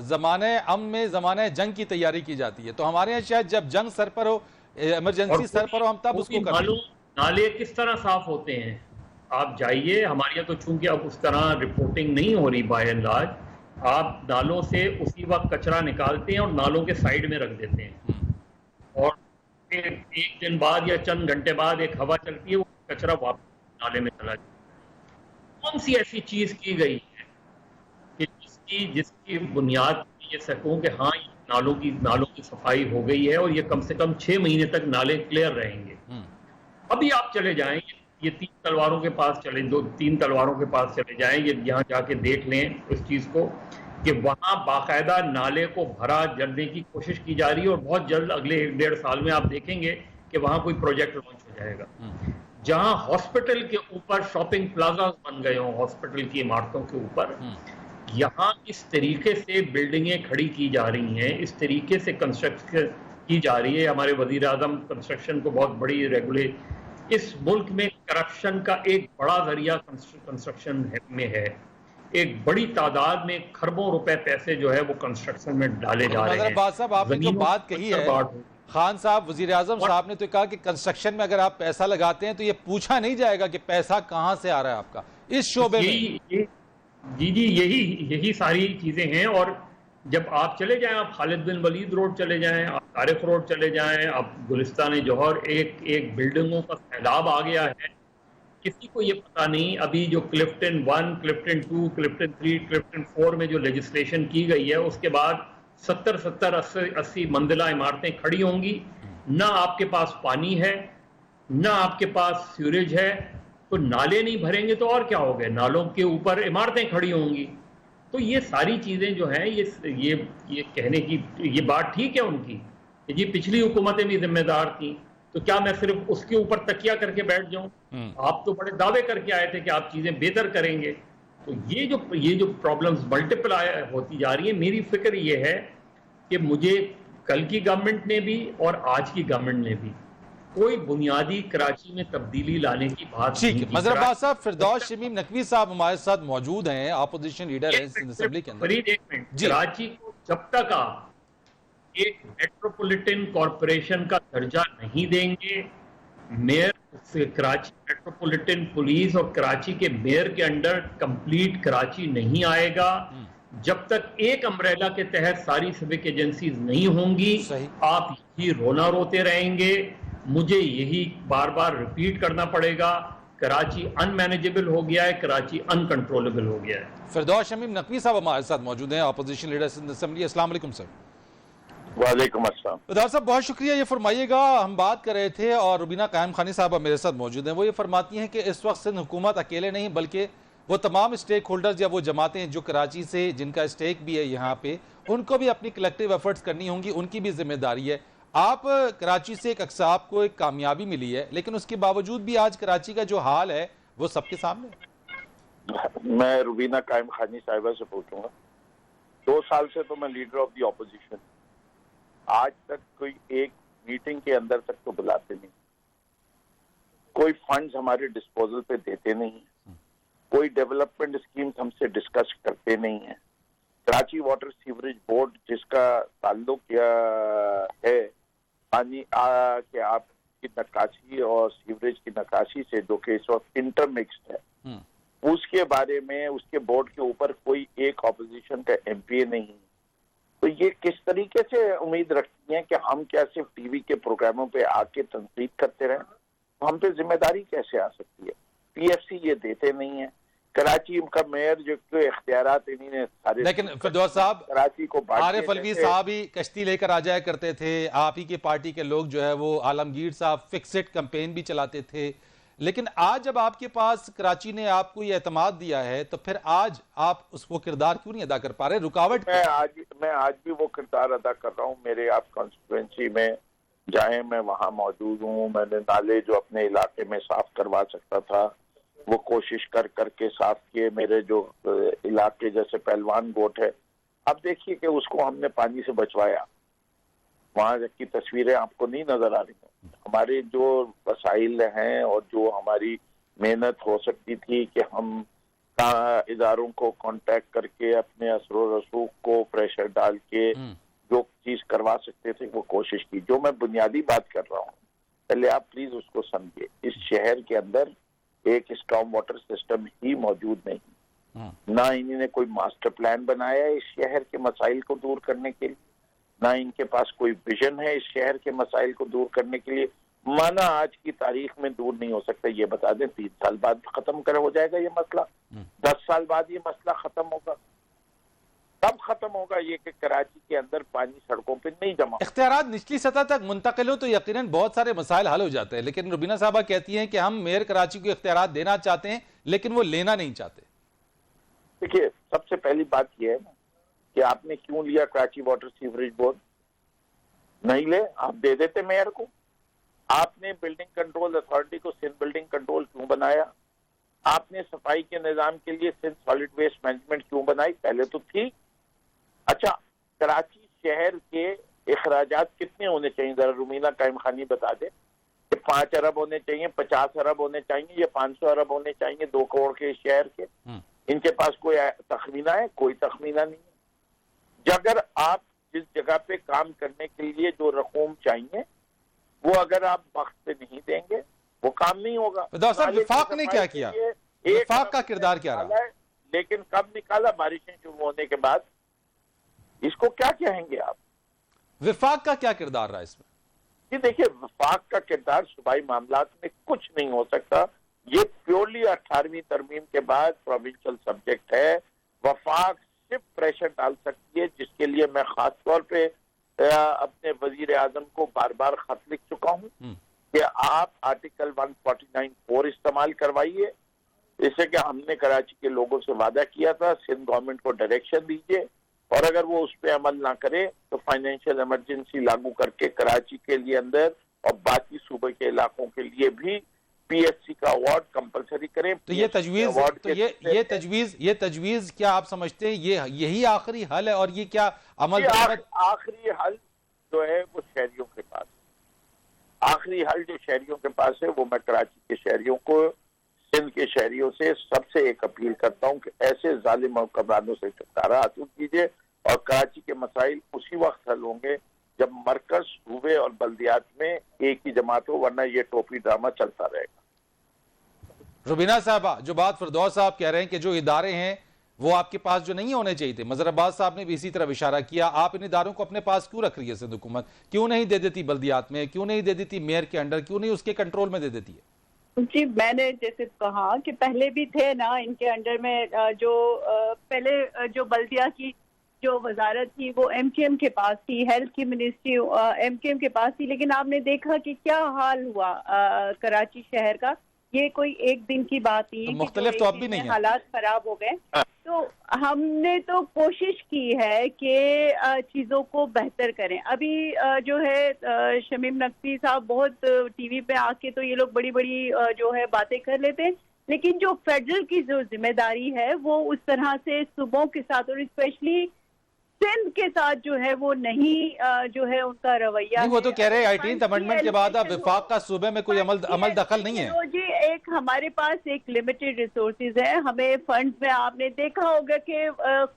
जमाने अमन में जमाने जंग की तैयारी की जाती है, तो हमारे यहाँ शायद जब जंग सर पर हो, इमरजेंसी सर पर हो, हम तब उसको करें। नाले किस तरह साफ होते हैं आप जाइए। हमारे यहाँ तो चूंकि अब उस तरह रिपोर्टिंग नहीं हो रही बाय एंड लार्ज, आप नालों से उसी वक्त कचरा निकालते हैं और नालों के साइड में रख देते हैं और एक दिन बाद या चंद घंटे बाद एक हवा चलती है, वो कचरा वापस नाले में चला जाता है। कौन सी ऐसी चीज की गई है कि जिसकी बुनियाद ये सकूं कि हाँ नालों की सफाई हो गई है और ये कम से कम 6 महीने तक नाले क्लियर रहेंगे। अभी आप चले जाएं, ये 3 तलवारों के पास चले जाएं, ये यहाँ जाके देख लें उस चीज को कि वहां बाकायदा नाले को भरा जलने की कोशिश की जा रही है और बहुत जल्द अगले 1-1.5 साल में आप देखेंगे कि वहां कोई प्रोजेक्ट लॉन्च हो जाएगा। जहां हॉस्पिटल के ऊपर शॉपिंग प्लाजा बन गए हों, हॉस्पिटल की इमारतों के ऊपर, यहाँ इस तरीके से बिल्डिंगें खड़ी की जा रही हैं, इस तरीके से कंस्ट्रक्शन की जा रही है। हमारे वजीर आजम कंस्ट्रक्शन को बहुत बड़ी रेगुलेट, इस मुल्क में करप्शन का एक बड़ा जरिया कंस्ट्रक्शन में है। एक बड़ी तादाद में खरबों रुपए पैसे जो है वो कंस्ट्रक्शन में डाले जा रहे हैं। साहब आपने जो बात कही है, खान साहब वजीर आजम साहब ने तो कहा कि कंस्ट्रक्शन में अगर आप पैसा लगाते हैं तो ये पूछा नहीं जाएगा कि पैसा कहां से आ रहा है आपका इस शोबे में। जी यही सारी चीजें हैं। और जब आप चले जाएं, आप खालिद बिन वलीद रोड चले जाएं, आप तारिक रोड चले जाएं, आप गुलिस्तान जौहर, एक बिल्डिंगों का सैलाब आ गया है। किसी को ये पता नहीं अभी जो क्लिफ्टन 1, क्लिफ्टन 2, क्लिफ्टन 3, क्लिफ्टन 4 में जो लेजिस्लेशन की गई है उसके बाद 70-80 मंजिला इमारतें खड़ी होंगी। ना आपके पास पानी है, ना आपके पास सीवरेज है, तो नाले नहीं भरेंगे तो और क्या हो गए, नालों के ऊपर इमारतें खड़ी होंगी। तो ये सारी चीजें जो हैं ये कहने की ये बात ठीक है उनकी, ये पिछली हुकूमतें भी जिम्मेदार थी, तो क्या मैं सिर्फ उसके ऊपर तकिया करके बैठ जाऊं? आप तो बड़े दावे करके आए थे कि आप चीजें बेहतर करेंगे। तो ये जो प्रॉब्लम्स मल्टीप्लाई होती जा रही है, मेरी फिक्र ये है कि मुझे कल की गवर्नमेंट ने भी और आज की गवर्नमेंट ने भी कोई बुनियादी कराची में तब्दीली लाने की बात नहीं की। मजहर अब्बास साहब, फिरदौस शमीम नकवी साहब हमारे साथ मौजूद हैं, अपोजिशन लीडर हैं असेंबली के अंदर। एक मिनट, कराची को जब तक आप एक मेट्रोपॉलिटन कॉरपोरेशन का दर्जा नहीं देंगे, मेयर कराची मेट्रोपॉलिटन पुलिस और कराची के मेयर के अंडर कंप्लीट कराची नहीं आएगा, जब तक एक अम्ब्रेला के तहत सारी सिविक एजेंसीज नहीं होंगी, आप यही रोना रोते रहेंगे। मुझे यही बार बार रिपीट करना पड़ेगा, कराची अनमैनेजेबल हो गया है, कराची अनकंट्रोलेबल हो गया है। फिरदौस शमीम नकवी साहब हमारे साथ मौजूद हैं, अपोजिशन लीडर असेंबली। अस्सलाम वालेकुम सर। वालेकुम अस्सलाम। फिरदौस साहब बहुत शुक्रिया। ये फरमाइएगा, हम बात कर रहे थे और रुबीना कायम खानी साहब मेरे साथ मौजूद हैं, वो ये फरमाती हैं कि इस वक्त सिंध हुकूमत अकेले नहीं बल्कि वो तमाम स्टेक होल्डर्स या वो जमातें जो कराची से जिनका स्टेक भी है यहाँ पे, उनको भी अपनी कलेक्टिव एफर्ट्स करनी होंगी, उनकी भी जिम्मेदारी है। आप कराची से एक अक्साब को एक कामयाबी मिली है, लेकिन उसके बावजूद भी आज कराची का जो हाल है वो सबके सामने। मैं रुबीना कायम खानी साहिबा से पूछूंगा, 2 साल से तो मैं लीडर ऑफ द ऑपोजिशन, आज तक कोई एक मीटिंग के अंदर तक तो बुलाते नहीं, कोई फंड्स हमारे डिस्पोजल पे देते नहीं, कोई डेवलपमेंट स्कीम्स हमसे डिस्कस करते नहीं है। कराची वाटर सीवरेज बोर्ड जिसका ताल्लुक है पानी के आपकी नक्काशी और सीवरेज की नक्काशी से, जो कि इस वक्त इंटरमिक्स्ड है, उसके बारे में उसके बोर्ड के ऊपर कोई एक ऑपोजिशन का एमपीए नहीं। तो ये किस तरीके से उम्मीद रखती हैं कि हम क्या सिर्फ टीवी के प्रोग्रामों पे आके तनकीद करते रहें? हम पे जिम्मेदारी कैसे आ सकती है? पीएफसी ये देते नहीं है, कराची का मेयर जो इख्तियारात इन्हीं ने सारे, लेकिन फिरदौस साहब, कराची को बांट आरिफ के अलवी जैसे- साहब ही कश्ती लेकर आ जाया करते थे, आप ही की पार्टी के लोग जो है वो आलमगीर साहब फिक्सेड कैंपेन भी चलाते थे, लेकिन आज जब आपके पास कराची ने आपको ये एतमाद दिया है तो फिर आज आप वो किरदार क्यों नहीं अदा कर पा रहे? रुकावट मैं आज भी वो किरदार अदा कर रहा हूँ। मेरे आप कॉन्स्टिट्यूएंसी में जाए, मैं वहाँ मौजूद हूँ। मैंने नाले जो अपने इलाके में साफ करवा सकता था वो कोशिश कर करके साफ किए। मेरे जो इलाके जैसे पहलवान गोट है, अब देखिए कि उसको हमने पानी से बचवाया। वहां की तस्वीरें आपको नहीं नजर आ रही हैं। हमारे जो वसाइल हैं और जो हमारी मेहनत हो सकती थी कि हम इदारों को कांटेक्ट करके अपने असर रसूख को प्रेशर डाल के जो चीज करवा सकते थे वो कोशिश की। जो मैं बुनियादी बात कर रहा हूँ, पहले आप प्लीज उसको समझिए। इस शहर के अंदर एक स्टॉर्म वाटर सिस्टम ही मौजूद नहीं, ना इन्होंने कोई मास्टर प्लान बनाया है इस शहर के मसाइल को दूर करने के लिए, ना इनके पास कोई विजन है इस शहर के मसाइल को दूर करने के लिए। माना आज की तारीख में दूर नहीं हो सकता, ये बता दें 3 साल बाद खत्म कर हो जाएगा ये मसला, 10 साल बाद ये मसला खत्म होगा। तब खत्म होगा ये कि कराची के अंदर पानी सड़कों पे नहीं जमा। इख्तियारात निचली सतह तक मुंतकिल हो तो यकीनन बहुत सारे मसाइल हल हो जाते हैं, लेकिन रुबीना साहबा कहती हैं कि हम मेयर कराची को इख्तियारात देना चाहते हैं लेकिन वो लेना नहीं चाहते। देखिए, सबसे पहली बात यह है कि आपने क्यों लिया कराची वाटर सीवरेज बोर्ड? नहीं ले, आप दे देते मेयर को। आपने बिल्डिंग कंट्रोल अथॉरिटी को सिंध बिल्डिंग कंट्रोल क्यों बनाया? आपने सफाई के निजाम के लिए सिंध सॉलिड वेस्ट मैनेजमेंट क्यों बनाई? पहले तो थी। अच्छा, कराची शहर के अखराजात कितने होने चाहिए? जरा रुमीना कायम खानी बता दे कि 5 अरब होने चाहिए, 50 अरब होने चाहिए या 500 अरब होने चाहिए 2 करोड़ के शहर के? इनके पास कोई तखमीना है? कोई तखमीना नहीं है। अगर आप जिस जगह पे काम करने के लिए जो रकूम चाहिए वो अगर आप वक्त पे नहीं देंगे वो काम नहीं होगा। विफाक ने क्या किया? विफाक का किरदार क्या रहा? लेकिन कब निकाला? बारिशें शुरू होने के बाद। इसको क्या कहेंगे आप? विफाक का क्या किरदार रहा इसमें? जी देखिए, वफाक का किरदार सूबाई मामलात में कुछ नहीं हो सकता। ये प्योरली 18वीं तरमीम के बाद प्रोविंशियल सब्जेक्ट है। वफाक सिर्फ प्रेशर डाल सकती है, जिसके लिए मैं खास तौर पे अपने वजीर आजम को बार बार खत लिख चुका हूँ कि आप आर्टिकल 149(4) इस्तेमाल करवाइए। इससे कि हमने कराची के लोगों से वादा किया था, सिंध गवर्नमेंट को डायरेक्शन दीजिए और अगर वो उस पर अमल ना करे तो फाइनेंशियल इमरजेंसी लागू करके कराची के लिए अंदर और बाकी सूबे के इलाकों के लिए भी पीएससी का अवार्ड कंपलसरी करें। तो ये तजवीज क्या आप समझते हैं यही आखिरी हल है? और ये क्या अमल आखिरी हल जो है वो शहरियों के पास, आखिरी हल जो शहरियों के पास है वो मैं कराची के शहरियों को, सिंध के शहरियों से सबसे एक अपील करता हूं कि ऐसे जालिम हुक्मरानों से छुटकारा हासिल कीजिए और कराची के मसाइल उसी वक्त हल होंगे जब मरकज, सूबे और बल्दियात में एक ही जमात हो, वरना ये टोपी ड्रामा चलता रहेगा। रुबीना साहबा, जो बात फिरदौस साहब कह रहे हैं कि जो इदारे हैं वो आपके पास जो नहीं होने चाहिए थे, मजहर अब्बास साहब ने भी इसी तरह इशारा किया, आप इन इदारों को अपने पास क्यों रख रही है सिंध हुकूमत? क्यों नहीं दे देती बल्दियात में? क्यों नहीं दे देती मेयर के अंडर? क्यों नहीं उसके कंट्रोल में दे देती है? जी, मैंने जैसे कहा कि पहले भी थे ना इनके अंडर में, जो पहले जो बल्दिया की जो वजारत थी वो एमकेएम के पास थी, हेल्थ की मिनिस्ट्री एमकेएम के पास थी, लेकिन आपने देखा कि क्या हाल हुआ कराची शहर का। ये कोई एक दिन की बात नहीं है, मुख्तलिफ तो अब भी नहीं है, हालात खराब हो गए। तो हमने तो कोशिश की है कि चीज़ों को बेहतर करें। अभी जो है शमीम नकवी साहब बहुत टीवी पे आके तो ये लोग बड़ी बड़ी जो है बातें कर लेते हैं, लेकिन जो फेडरल की जो जिम्मेदारी है वो उस तरह से सूबों के साथ और स्पेशली सिंध के साथ जो है वो नहीं जो है उनका रवैया। वो तो कह रहे हैं 18th अमेंडमेंट के बाद अब विफाक का सूबे में कोई अमल दखल नहीं है। जी, एक हमारे पास एक लिमिटेड रिसोर्सेज है, हमें फंड्स में आपने देखा होगा कि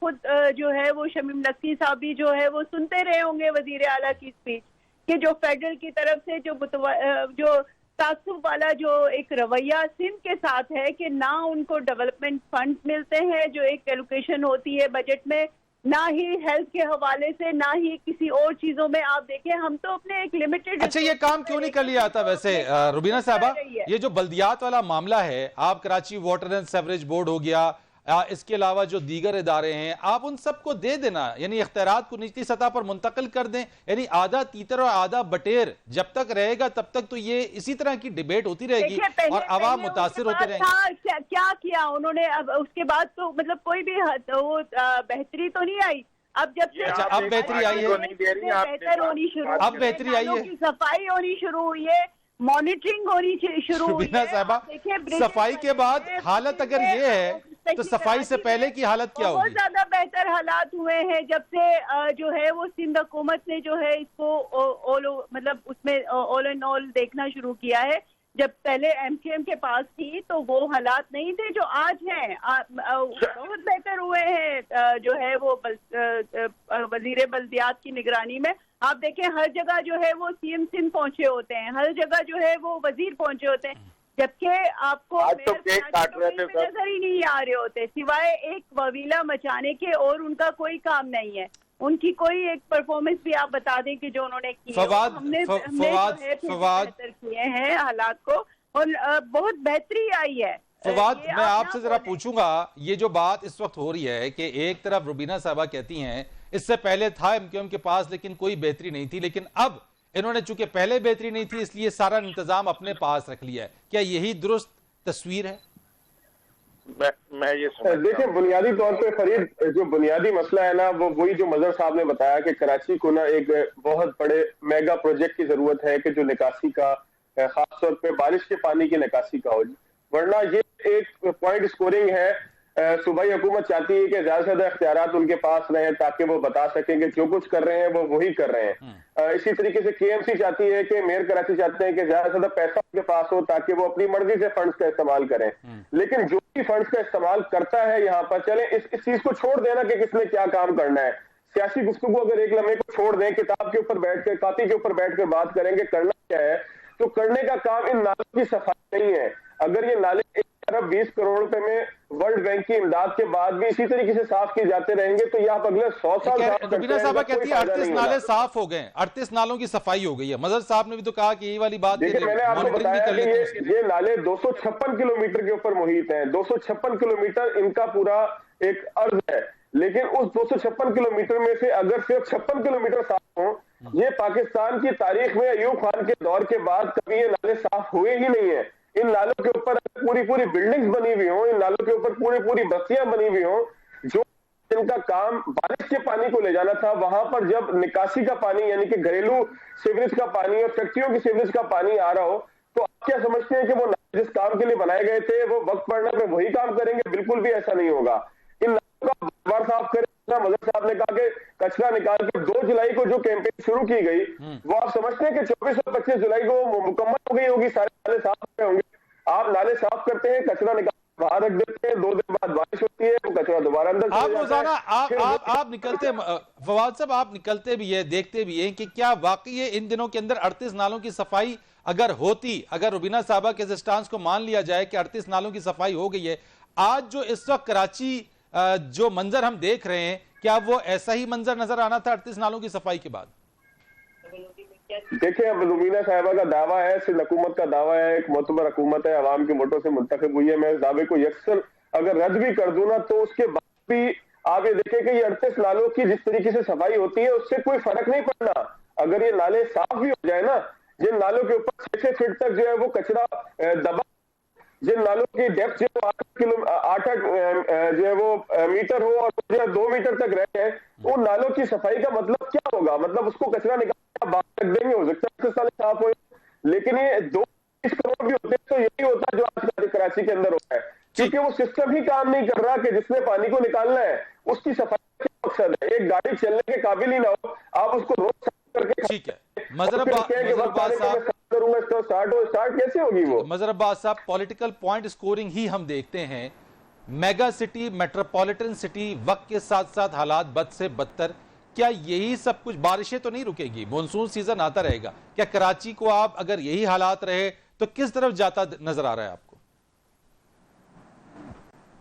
खुद जो है वो शमीम नकवी साहब भी जो है वो सुनते रहे होंगे वजीर आला की स्पीच कि जो फेडरल की तरफ से जो तासुब वाला जो एक रवैया सिंध के साथ है कि ना उनको डेवलपमेंट फंड्स मिलते हैं, जो एक एलोकेशन होती है बजट में, ना ही हेल्थ के हवाले से, ना ही किसी और चीजों में। आप देखें, हम तो अपने एक लिमिटेड। अच्छा, ये काम क्यों नहीं कर लिया जाता वैसे रुबीना साहबा? ये जो बल्दियात वाला मामला है, आप Karachi water and sewerage board हो गया, इसके अलावा जो दीगर इदारे हैं, आप उन सबको दे देना, यानी इख्तियारात को निचली सतह पर मुंतकिल कर दें। यानी आधा तीतर और आधा बटेर जब तक रहेगा तब तक तो ये इसी तरह की डिबेट होती रहेगी और आवाम मुतासिर होते रहेंगे। क्या किया उन्होंने? अब उसके बाद तो मतलब कोई भी वो बेहतरी तो नहीं आई। अब जब से अच्छा, अब बेहतरी आई है, बेहतर होनी शुरू, अब बेहतरी आई है, सफाई होनी शुरू हुई है, मॉनिटरिंग होनी शुरू हुई है। साहबा, सफाई के बाद हालत अगर ये है तो सफाई से पहले की हालत क्या होगी? बहुत ज्यादा बेहतर हालात हुए हैं जब से जो है वो सिंध हुकूमत ने जो है इसको मतलब उसमें ऑल एंड ऑल देखना शुरू किया है। जब पहले एमकेएम के पास थी तो वो हालात नहीं थे जो आज हैं। बहुत बेहतर हुए हैं जो है वो वजीर बल्दियात की निगरानी में। आप देखें, हर जगह जो है वो सीएम सिंध पहुंचे होते हैं, हर जगह जो है वो वजीर पहुंचे होते हैं, जबकि आपको नजर ही नहीं आ रहे होते, सिवाय एक ववीला मचाने के, और उनका कोई काम नहीं है। उनकी कोई एक परफॉर्मेंस भी आप बता दें कि जो उन्होंने की। हमने बेहतर किए हैं हालात को, और बहुत बेहतरी आई है। फवाद, मैं आपसे जरा पूछूंगा, ये जो बात इस वक्त हो रही है कि एक तरफ रुबीना साहबा कहती हैं इससे पहले था एमकेएम के पास लेकिन कोई बेहतरी नहीं थी, लेकिन अब इन्होंने चूंकि पहले बेहतरी नहीं थी इसलिए सारा इंतजाम अपने पास रख लिया है। क्या यही दुरुस्त तस्वीर है? मैं ये देखिए, बुनियादी तौर पे फरीद, जो बुनियादी मसला है ना, वो वही जो मजहर साहब ने बताया कि कराची को ना एक बहुत बड़े मेगा प्रोजेक्ट की जरूरत है कि जो निकासी का, खास तौर पे बारिश के पानी की निकासी का हो। वरना ये एक पॉइंट स्कोरिंग है। सूबाई हुकूमत चाहती है कि ज्यादा से ज्यादा इख्तियारात उनके पास रहे ताकि वो बता सकें कि जो कुछ कर रहे हैं वो वही कर रहे हैं। इसी तरीके से केएमसी चाहती है कि मेयर कराची चाहते हैं कि ज्यादा से ज्यादा पैसा उनके पास हो ताकि वो अपनी मर्जी से फंड्स का इस्तेमाल करें। लेकिन जो भी फंड्स का इस्तेमाल करता है यहाँ पर, चले इस चीज को छोड़ देना कि किसने क्या काम करना है, सियासी गुफ्तगू अगर एक लम्हे को छोड़ दें, किताब के ऊपर बैठकर, कॉपी के ऊपर बैठकर बात करेंगे करना क्या है, तो करने का काम इन नालों की सफाई नहीं है। अगर ये नाले 1 अरब 20 करोड़ रुपए में वर्ल्ड बैंक की इमदाद के बाद भी इसी तरीके से साफ किए जाते रहेंगे तो यह अगले 100 साल रुबीना साहबा कहती है 38 नाले साफ हो गए, 38 नालों की सफाई हो गई है। मजहर साहब ने भी तो कहा कि यही वाली बात, देखिए, मैंने आपको बताया कि ये नाले 256 किलोमीटर के ऊपर मुहित हैं। 256 किलोमीटर इनका पूरा एक अर्ज है, लेकिन उस 256 किलोमीटर में से अगर सिर्फ 56 किलोमीटर साफ हो, ये पाकिस्तान की तारीख में अयूब खान के दौर के बाद कभी ये नाले साफ हुए ही नहीं है। इन नालों के ऊपर पूरी पूरी बिल्डिंग्स बनी हुई हो, इन नालों के ऊपर पूरी पूरी बस्तियां बनी हुई हो, जो इनका काम बारिश के पानी को ले जाना था, वहां पर जब निकासी का पानी यानी कि घरेलू सीवरेज का पानी और फैक्ट्रियों की सीवरेज का पानी आ रहा हो, तो आप क्या समझते हैं कि वो जिस काम के लिए बनाए गए थे वो वक्त पड़ने पे वही काम करेंगे? बिल्कुल भी ऐसा नहीं होगा। इन नालों का बार साफ करें। मदर साहब ने कहा कि कचरा निकाल के 2 जुलाई को जो कैंपेन शुरू की गई, वो आप समझते हैं कि 24 और 25 जुलाई को मुकम्मल हो गई होगी, सारे नाले साफ हो होंगे? आप नाले साफ करते हैं, कचरा निकाल बाहर रख देते हैं, 2 दिन बाद बारिश होती है, वो कचरा दोबारा अंदर आप रोजाना आप निकलते, फवाद साहब आप निकलते भी है, देखते भी हैं कि क्या वाकई है इन दिनों के अंदर 38 नालों की सफाई अगर होती, अगर रुबीना साहबा के स्टांस को मान लिया जाए कि 38 नालों की सफाई हो गई है, आज जो इस वक्त कराची जो मंजर हम देख रहे हैं, क्या वो ऐसा ही मंजर नजर आना था 38 नालों की सफाई के बाद? देखिए, अब रुबीना साहिबा का दावा है, सिंध हुकूमत का दावा है, एक मोतबर हुकूमत है, अवाम के वोटों से मुंतखब हुई है। मैं इस दावे को यकसर अगर रद्द भी कर दूं ना, तो उसके बाद भी आप ये देखें कि ये 38 नालों की जिस तरीके से सफाई होती है उससे कोई फर्क नहीं पड़ना। अगर ये नाले साफ भी हो जाए ना, जिन नालों के ऊपर 6 फीट तक जो है वो कचरा दबा, जिन नालों की डेप्थ जो 8 जो है वो मीटर हो और जो 2 मीटर तक रह जाए, उन नालों की सफाई का मतलब क्या होगा? मतलब उसको कचरा निकाल बाहर रख देंगे, हो सकता है साले साफ हो, लेकिन ये 20 करोड़ भी होते तो यही होता जो आज कराची के अंदर होता है, क्योंकि वो सिस्टम ही काम नहीं कर रहा कि जिसने पानी को निकालना है उसकी सफाई का मकसद है। एक गाड़ी चलने के काबिल ही ना हो, आप उसको रोज साफ करके, ठीक है। मजहर कैसे होगी वो? मजहर अब्बास साहब, पॉलिटिकल पॉइंट स्कोरिंग ही हम देखते हैं। मेगा सिटी, मेट्रोपॉलिटन सिटी, वक्त के साथ साथ हालात बद से बदतर। क्या यही सब कुछ, बारिशें तो नहीं रुकेगी, मॉनसून सीजन आता रहेगा, क्या कराची को आप अगर यही हालात रहे तो किस तरफ जाता नजर आ रहा है आपको?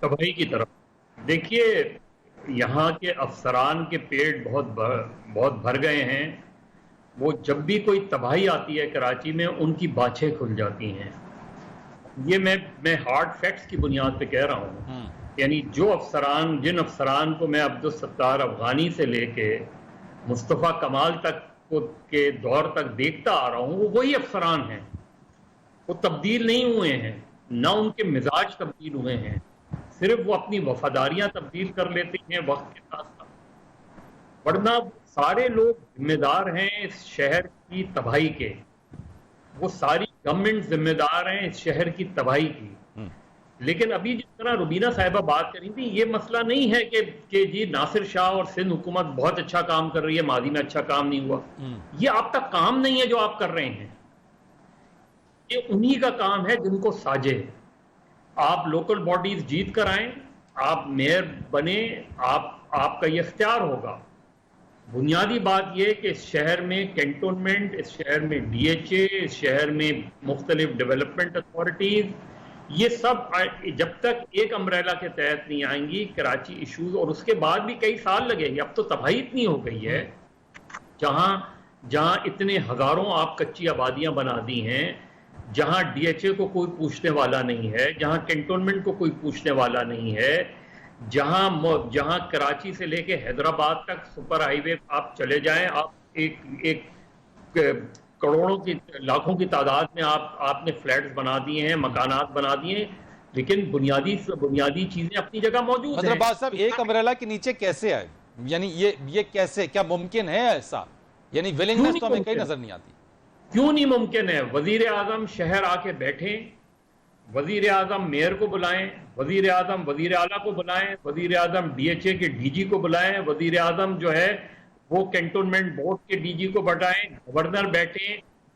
तबाही की तरफ। देखिए, यहाँ के अफसरान के पेट बहुत भर गए हैं। वो जब भी कोई तबाही आती है कराची में, उनकी बाछें खुल जाती हैं। ये मैं हार्ड फैक्ट्स की बुनियाद पे कह रहा हूँ। यानी जिन अफसरान को मैं अब्दुल सत्तार अफगानी से लेके मुस्तफ़ा कमाल तक के दौर तक देखता आ रहा हूँ, वो वही अफसरान हैं। वो तब्दील नहीं हुए हैं, ना उनके मिजाज तब्दील हुए हैं, सिर्फ वो अपनी वफादारियां तब्दील कर लेते हैं वक्त के साथ साथ। वरना सारे लोग जिम्मेदार हैं इस शहर की तबाही के, वो सारी गवर्नमेंट जिम्मेदार हैं इस शहर की तबाही की। लेकिन अभी जिस तरह रुबीना साहिबा बात करी थी, ये मसला नहीं है कि जी नासिर शाह और सिंध हुकूमत बहुत अच्छा काम कर रही है, मादी में अच्छा काम नहीं हुआ। ये आपका काम नहीं है जो आप कर रहे हैं, ये उन्हीं का काम है जिनको साजे। आप लोकल बॉडीज जीत कर आए, आप मेयर बने, आपका ये इख्तियार होगा। बुनियादी बात यह कि इस शहर में कैंटोनमेंट, इस शहर में DHA, इस शहर में मुख्तलिफ डेवलपमेंट अथॉरिटीज, ये सब जब तक एक अम्ब्रेला के तहत नहीं आएंगी, कराची इशूज, और उसके बाद भी कई साल लगेंगे। अब तो तबाही इतनी हो गई है, जहां इतने हजारों आप कच्ची आबादियां बना दी हैं, जहां DHA को कोई पूछने वाला नहीं है, जहां कैंटोनमेंट को कोई पूछने वाला नहीं है, जहां कराची से लेके हैदराबाद तक सुपर हाईवे आप चले जाएं, आप एक करोड़ों की, लाखों की तादाद में आपने फ्लैट्स बना दिए हैं, मकानात बना दिए हैं, लेकिन बुनियादी चीजें अपनी जगह मौजूद हैं। हैदराबाद साहब एक अम्ब्रेला के नीचे कैसे आए? यानी ये कैसे, क्या मुमकिन है ऐसा? यानी विलिंगनेस तो हमें कहीं नजर नहीं आती। क्यों नहीं मुमकिन है? वजीर आजम शहर आके बैठे, वजीर आजम मेयर को बुलाएं, वजीर आजम वजीर आला को बुलाएं, वजीर आजम DHA के DG को बुलाएं, वजीर आजम जो है वो कैंटोनमेंट बोर्ड के DG को बढ़ाएं, गवर्नर बैठे,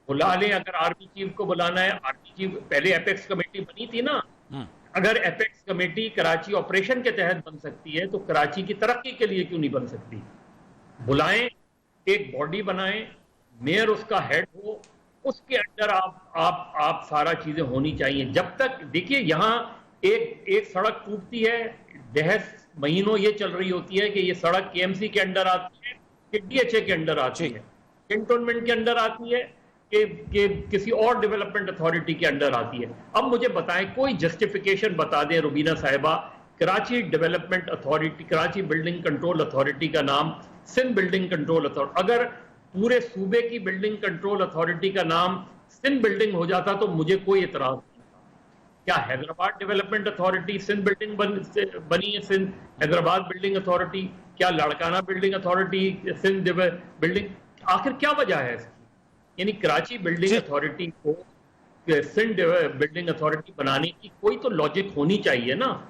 बुला लें। अगर आर्मी चीफ को बुलाना है, आर्मी चीफ, पहले एपेक्स कमेटी बनी थी ना, अगर एपेक्स कमेटी कराची ऑपरेशन के तहत बन सकती है तो कराची की तरक्की के लिए क्यों नहीं बन सकती? बुलाएं, एक बॉडी बनाएं, मेयर उसका हेड हो, उसके अंदर आप सारा चीजें होनी चाहिए। जब तक देखिए यहाँ एक सड़क टूटती है, बहस महीनों ये चल रही होती है कि ये सड़क KMC के अंडर आती है कि DHA के अंडर आती है, कैंटोनमेंट के अंदर आती है कि किसी और डेवलपमेंट अथॉरिटी के अंडर आती है। अब मुझे बताएं, कोई जस्टिफिकेशन बता दें रुबीना साहिबा, Karachi development authority, Karachi building control authority का नाम सिंध बिल्डिंग कंट्रोल अथॉरिटी, अगर पूरे सूबे की बिल्डिंग कंट्रोल अथॉरिटी का नाम सिंध बिल्डिंग हो जाता तो मुझे कोई इतराज नहीं था। क्या Hyderabad development authority Sindh building बनी है? सिंध हैदराबाद बिल्डिंग अथॉरिटी, क्या Larkana building authority Sindh building? आखिर क्या वजह है इसकी? यानी कराची बिल्डिंग अथॉरिटी को सिंध बिल्डिंग अथॉरिटी बनाने की कोई तो लॉजिक होनी चाहिए ना,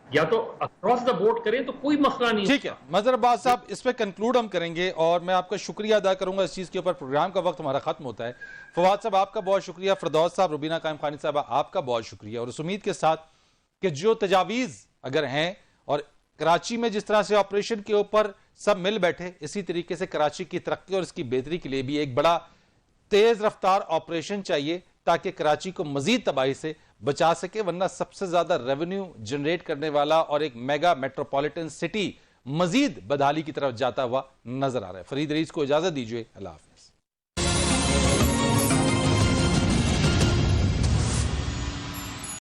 या तो अक्रॉस द बोर्ड करें तो कोई मसला नहीं। ठीक है मजहर अब्बास साहब, इस पे कंक्लूड हम करेंगे और मैं आपका शुक्रिया अदा करूंगा इस चीज के ऊपर। प्रोग्राम का वक्त हमारा खत्म होता है। फवाद साहब आपका बहुत शुक्रिया, फरदौस साहब, रुबीना कायम खानी साहब आपका बहुत शुक्रिया, और इस उम्मीद के साथ कि जो तजावीज अगर हैं और कराची में जिस तरह से ऑपरेशन के ऊपर सब मिल बैठे, इसी तरीके से कराची की तरक्की और इसकी बेहतरी के लिए भी एक बड़ा तेज रफ्तार ऑपरेशन चाहिए ताकि कराची को मजीद तबाही से बचा सके, वरना सबसे ज्यादा रेवेन्यू जनरेट करने वाला और एक मेगा मेट्रोपॉलिटन सिटी मजीद बदहाली की तरफ जाता हुआ नजर आ रहा है। फरीद रईस को इजाजत दीजिए, अल्लाह हाफ़िज़।